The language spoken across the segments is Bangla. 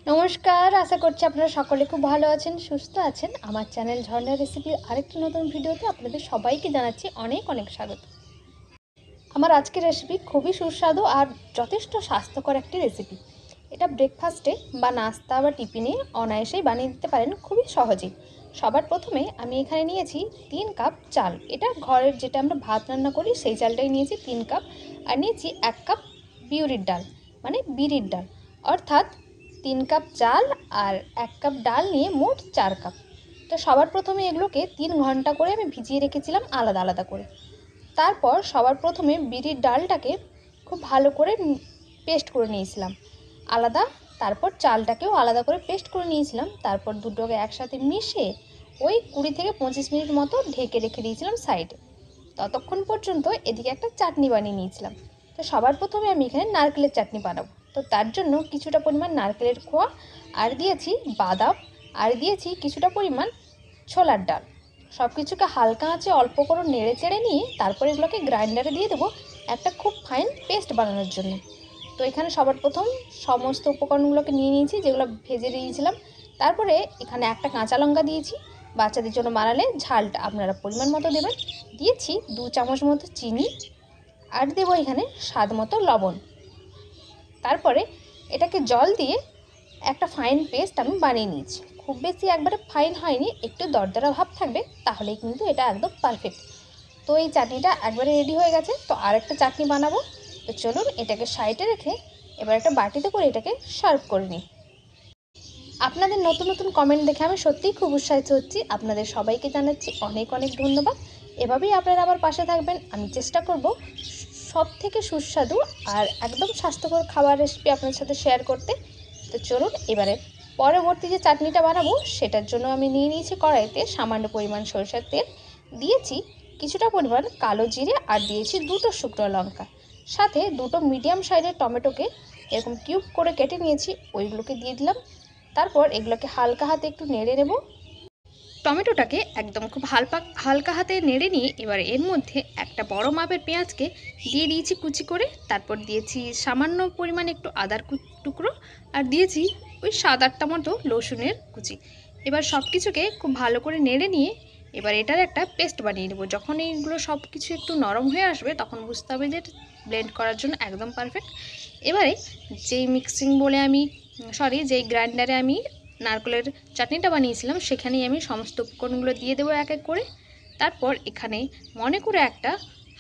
নমস্কার, আশা করছি আপনারা সকলে খুব ভালো আছেন, সুস্থ আছেন। আমার চ্যানেল ঝর্ণা রেসিপির আরেকটি নতুন ভিডিওতে আপনাদের সবাইকে জানাচ্ছি অনেক অনেক স্বাগত। আমার আজকের রেসিপি খুবই সুস্বাদু আর যথেষ্ট স্বাস্থ্যকর একটি রেসিপি। এটা ব্রেকফাস্টে বা নাস্তা বা টিফিনে অনায়াসেই বানিয়ে দিতে পারেন খুবই সহজেই। সবার প্রথমে আমি এখানে নিয়েছি 3 কাপ চাল। এটা ঘরের যেটা আমরা ভাত রান্না করি সেই চালটাই নিয়েছি 3 কাপ। আর নিয়েছি 1 কাপ বিউরির ডাল, মানে বিরির ডাল, অর্থাৎ 3 কাপ চাল আর 1 কাপ ডাল নিয়ে মোট 4 কাপ। তো সবার প্রথমে এগুলোকে 3 ঘন্টা করে আমি ভিজিয়ে রেখেছিলাম আলাদা আলাদা করে। তারপর সবার প্রথমে বিরির ডালটাকে খুব ভালো করে পেস্ট করে নিয়েছিলাম আলাদা। তারপর চালটাকেও আলাদা করে পেস্ট করে নিয়েছিলাম। তারপর দুটোকে একসাথে মিশিয়ে ওই 20 থেকে 25 মিনিট মতো ঢেকে রেখে দিয়েছিলাম সাইডে। ততক্ষণ পর্যন্ত এদিকে একটা চাটনি বানিয়ে নিয়েছিলাম। তো সবার প্রথমে আমি এখানে নারকেলের চাটনি বানাবো। তো তার জন্য কিছুটা পরিমাণ নারকেলের খোয়া, আর দিয়েছি বাদাম, আর দিয়েছি কিছুটা পরিমাণ ছোলার ডাল। সব কিছুকে হালকা আঁচে অল্প করে নেড়ে চেড়ে নিয়ে তারপর এগুলোকে গ্রাইন্ডারে দিয়ে দেবো একটা খুব ফাইন পেস্ট বানানোর জন্য। তো এখানে সবার প্রথম সমস্ত উপকরণগুলোকে নিয়ে নিয়েছি, যেগুলো ভেজে নিয়েছিলাম। তারপরে এখানে একটা কাঁচা লঙ্কা দিয়েছি, বাচ্চাদের জন্য বানালে ঝালটা আপনারা পরিমাণ মতো দেবেন। দিয়েছি 2 চামচ মতো চিনি, আর দেবো এখানে স্বাদ মতো লবণ। তারপরে এটাকে জল দিয়ে একটা ফাইন পেস্ট আমি বানিয়ে নিয়েছি। খুব বেশি একবারে ফাইন হয়নি, একটু দরদরা ভাব থাকবে, তাহলেই কিন্তু এটা একদম পারফেক্ট। তো এই চাটনিটা একবারে রেডি হয়ে গেছে। তো আরেকটা চাটনি বানাবো। তো চলুন এটাকে সাইডে রেখে এবার একটা বাটিতে করে এটাকে সার্ভ করে নিই। আপনাদের নতুন নতুন কমেন্ট দেখে আমি সত্যিই খুব উৎসাহিত হচ্ছি। আপনাদের সবাইকে জানাচ্ছি অনেক অনেক ধন্যবাদ। এভাবেই আপনারা আমার পাশে থাকবেন। আমি চেষ্টা করব সব থেকে সুস্বাদু আর একদম স্বাস্থ্যকর খাবার রেসিপি আপনার সাথে শেয়ার করতে। তো চলুন এবারে পরবর্তী যে চাটনিটা বানাবো সেটার জন্য আমি নিয়ে নিয়েছি কড়াইতে সামান্য পরিমাণ সরষের তেল, দিয়েছি কিছুটা পরিমাণ কালো জিরে, আর দিয়েছি 2টো শুকনো লঙ্কা, সাথে 2টো মিডিয়াম সাইজের টমেটোকে এরকম কিউব করে কেটে নিয়েছি, ওইগুলোকে দিয়ে দিলাম। তারপর এগুলোকে হালকা হাতে একটু নেড়ে নেব। টমেটোটাকে একদম খুব হালকা হাতে নেড়ে নিয়ে এবার এর মধ্যে একটা বড় মাপের পেঁয়াজকে দিয়ে দিয়েছি কুচি করে। তারপর দিয়েছি সামান্য পরিমাণ একটু আদার টুকরো, আর দিয়েছি ওই 7-8টা মতো রসুনের কুচি। এবার সব কিছুকে খুব ভালো করে নেড়ে নিয়ে এবার এটার একটা পেস্ট বানিয়ে নেব। যখন এইগুলো সব কিছু একটু নরম হয়ে আসবে তখন বুঝতে হবে যে ব্লেন্ড করার জন্য একদম পারফেক্ট। এবারে যেই গ্রাইন্ডারে আমি নারকেলের চাটনিটা বানিয়েছিলাম সেখানেই আমি সমস্ত উপকরণগুলো দিয়ে দেবো এক এক করে। তারপর এখানে মনে করে একটা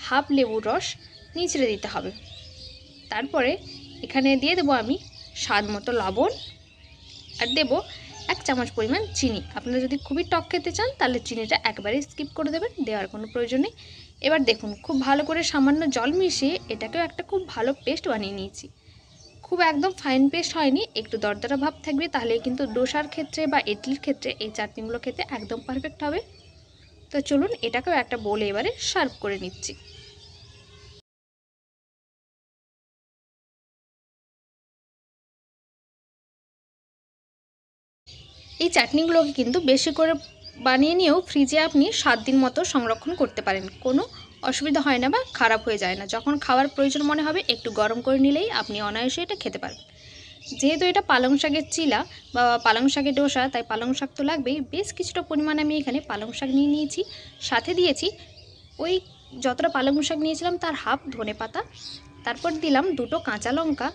হাফ লেবুর রস নিচড়ে দিতে হবে। তারপরে এখানে দিয়ে দেবো আমি স্বাদ মতো লবণ, আর দেবো 1 চামচ পরিমাণ চিনি। আপনারা যদি খুবই টক খেতে চান তাহলে চিনিটা একবারেই স্কিপ করে দেবেন, দেওয়ার কোনো প্রয়োজন নেই। এবার দেখুন খুব ভালো করে সামান্য জল মিশিয়ে এটাকেও একটা খুব ভালো পেস্ট বানিয়ে নিয়েছি। খুব একদম ফাইন পেস্ট হয়নি, একটু দরদরা ভাব থাকবে, তাহলে কিন্তু ডোসার ক্ষেত্রে বা ইডলির ক্ষেত্রে এই চাটনিগুলো খেতে একদম পারফেক্ট হবে। তো চলুন এটাকেও একটা বোলে এবারে সার্ভ করে নিচ্ছি। এই চাটনিগুলোকে কিন্তু বেশি করে বানিয়ে নিয়েও ফ্রিজে আপনি 7 দিন মতো সংরক্ষণ করতে পারেন, কোনো অসুবিধা হয় না বা খারাপ হয়ে যায় না। যখন খাওয়ার প্রয়োজন মনে হবে একটু গরম করে নিলেই আপনি অনায়াসে এটা খেতে পারবেন। যেহেতু এটা পালং শাকের চিলা বা পালং শাকের ডোসা, তাই পালং শাক তো লাগবেই। বেশ কিছুটা পরিমাণে আমি এখানে পালং শাক নিয়ে নিয়েছি, সাথে দিয়েছি ওই যতটা পালং শাক নিয়েছিলাম তার হাফ ধনেপাতা। তারপর দিলাম 2টো কাঁচা লঙ্কা,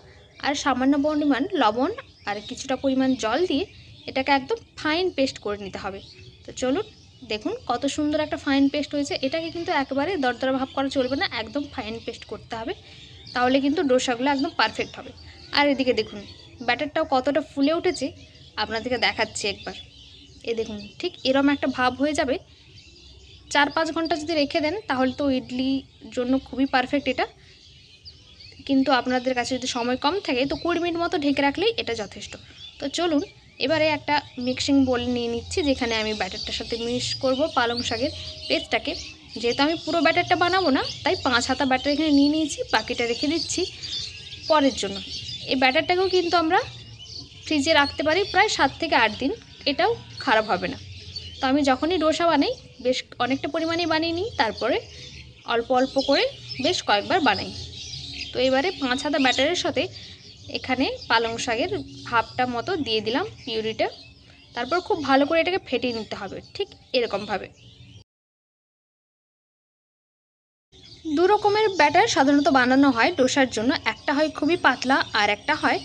আর সামান্য পরিমাণ লবণ, আর কিছুটা পরিমাণ জল দিয়ে এটাকে একদম ফাইন পেস্ট করে নিতে হবে। তো চলুন দেখুন কত সুন্দর একটা ফাইন পেস্ট হয়েছে। এটাকে কিন্তু একেবারে দরদরা ভাব করা চলবে না, একদম ফাইন পেস্ট করতে হবে, তাহলে কিন্তু ডোসাগুলো একদম পারফেক্ট হবে। আর এদিকে দেখুন ব্যাটারটাও কতটা ফুলে উঠেছে, আপনাদেরকে দেখাচ্ছি একবার। দেখুন ঠিক এরম একটা ভাব হয়ে যাবে। 4-5 ঘন্টা যদি রেখে দেন তাহলে তো ইডলির জন্য খুবই পারফেক্ট এটা। কিন্তু আপনাদের কাছে যদি সময় কম থাকে তো 20 মিনিট মতো ঢেকে রাখলেই এটা যথেষ্ট। তো চলুন এবারে একটা মিক্সিং বোল নিয়ে নিচ্ছি, যেখানে আমি ব্যাটারটার সাথে মিক্স করব পালং শাকের পেস্টটাকে। যেহেতু আমি পুরো ব্যাটারটা বানাবো না, তাই 5 হাতা ব্যাটার এখানে নিয়ে নিয়েছি, বাকিটা রেখে দিচ্ছি পরের জন্য। এই ব্যাটারটাকেও কিন্তু আমরা ফ্রিজে রাখতে পারি প্রায় 7 থেকে 8 দিন, এটাও খারাপ হবে না। তো আমি যখনই ডোসা বানাই বেশ অনেকটা পরিমাণেই বানিয়ে নিই, তারপরে অল্প অল্প করে বেশ কয়েকবার বানাই। তো এবারে 5 হাতা ব্যাটারের সাথে এখানে পালং শাকের হাফটা মতো দিয়ে দিলাম পিউরিটা। তারপর খুব ভালো করে এটাকে ফেটিয়ে নিতে হবে, ঠিক এরকমভাবে। দু রকমের ব্যাটার সাধারণত বানানো হয় ডোসার জন্য, একটা হয় খুবই পাতলা আর একটা হয়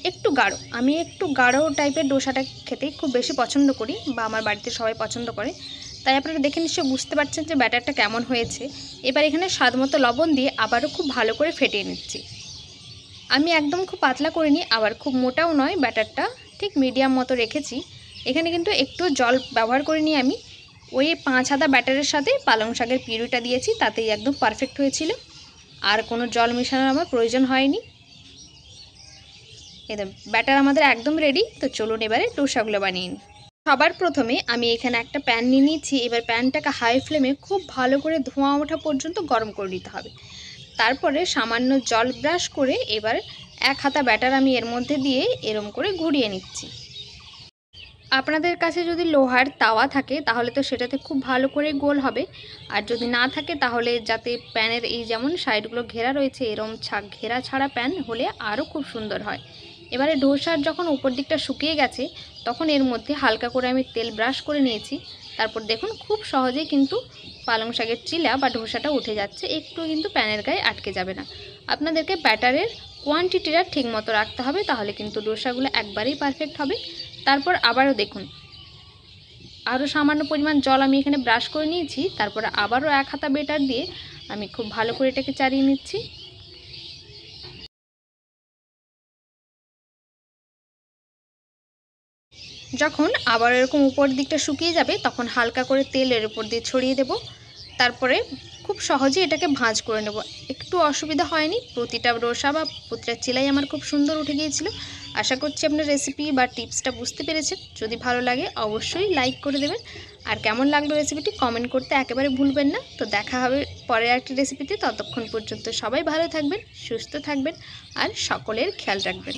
একটু গাঢ়। আমি একটু গাঢ় টাইপের ডোসাটা খেতেই খুব বেশি পছন্দ করি, বা আমার বাড়িতে সবাই পছন্দ করে। তাই আপনারা দেখে নিশ্চয়ই বুঝতে পারছেন যে ব্যাটারটা কেমন হয়েছে। এবার এখানে স্বাদ মতো লবণ দিয়ে আবারও খুব ভালো করে ফেটিয়ে নিচ্ছি। আমি একদম খুব পাতলা করিনি, আবার খুব মোটাও নয়, ব্যাটারটা ঠিক মিডিয়াম মতো রেখেছি। এখানে কিন্তু একটু জল ব্যবহার করিনি আমি, ওই 5 হাতা ব্যাটারের সাথে পালং শাকের পিউরিটা দিয়েছি, তাতেই একদম পারফেক্ট হয়েছিল। আর কোনো জল মেশানোর আমার প্রয়োজন হয়নি। এদের ব্যাটার আমাদের একদম রেডি। তো চলুন এবারে ডোসাগুলো বানিয়ে নিই। সবার প্রথমে আমি এখানে একটা প্যান নিয়ে নিয়েছি। এবার প্যানটাকে হাই ফ্লেমে খুব ভালো করে ধোঁয়া ওঠা পর্যন্ত গরম করে নিতে হবে। তারপরে সামান্য জল ব্রাশ করে এবার 1 হাতা ব্যাটার আমি এর মধ্যে দিয়ে এরম করে ঘুরিয়ে নিচ্ছি। আপনাদের কাছে যদি লোহার তাওয়া থাকে তাহলে তো সেটাতে খুব ভালো করে গোল হবে, আর যদি না থাকে তাহলে যাতে প্যানের এই যেমন সাইডগুলো ঘেরা রয়েছে এরম ঘেরা ছাড়া প্যান হলে আরও খুব সুন্দর হয়। এবারে ডোসার যখন উপর দিকটা শুকিয়ে গেছে তখন এর মধ্যে হালকা করে আমি তেল ব্রাশ করে নিয়েছি। তারপর দেখুন খুব সহজেই কিন্তু পালং শাকের চিলা বা ডোসাটা উঠে যাচ্ছে, একটু কিন্তু প্যানের গায়ে আটকে যাবে না। আপনাদেরকে ব্যাটারের কোয়ান্টিটিটা ঠিক মতো রাখতে হবে, তাহলে কিন্তু ডোসাগুলো একবারেই পারফেক্ট হবে। তারপর আবারও দেখুন আরও সামান্য পরিমাণ জল আমি এখানে ব্রাশ করে নিয়েছি। তারপর আবারও 1 হাতা ব্যাটার দিয়ে আমি খুব ভালো করে এটাকে চাড়িয়ে নিচ্ছি। যখন আবার এরকম উপর দিকটা শুকিয়ে যাবে তখন হালকা করে তেল এর উপর দিয়ে ছড়িয়ে দেব। তারপরে খুব সহজে এটাকে ভাঁজ করে নেব। একটু অসুবিধা হয়নি, প্রতিটা ডোসা বা প্রতিটা চিলাই আমার খুব সুন্দর উঠে গিয়েছিল। আশা করছি আপনার রেসিপি বা টিপসটা বুঝতে পেরেছেন। যদি ভালো লাগে অবশ্যই লাইক করে দেবেন, আর কেমন লাগলো রেসিপিটি কমেন্ট করতে একেবারে ভুলবেন না। তো দেখা হবে পরের একটা রেসিপিতে। ততক্ষণ পর্যন্ত সবাই ভালো থাকবেন, সুস্থ থাকবেন আর সকলের খেয়াল রাখবেন।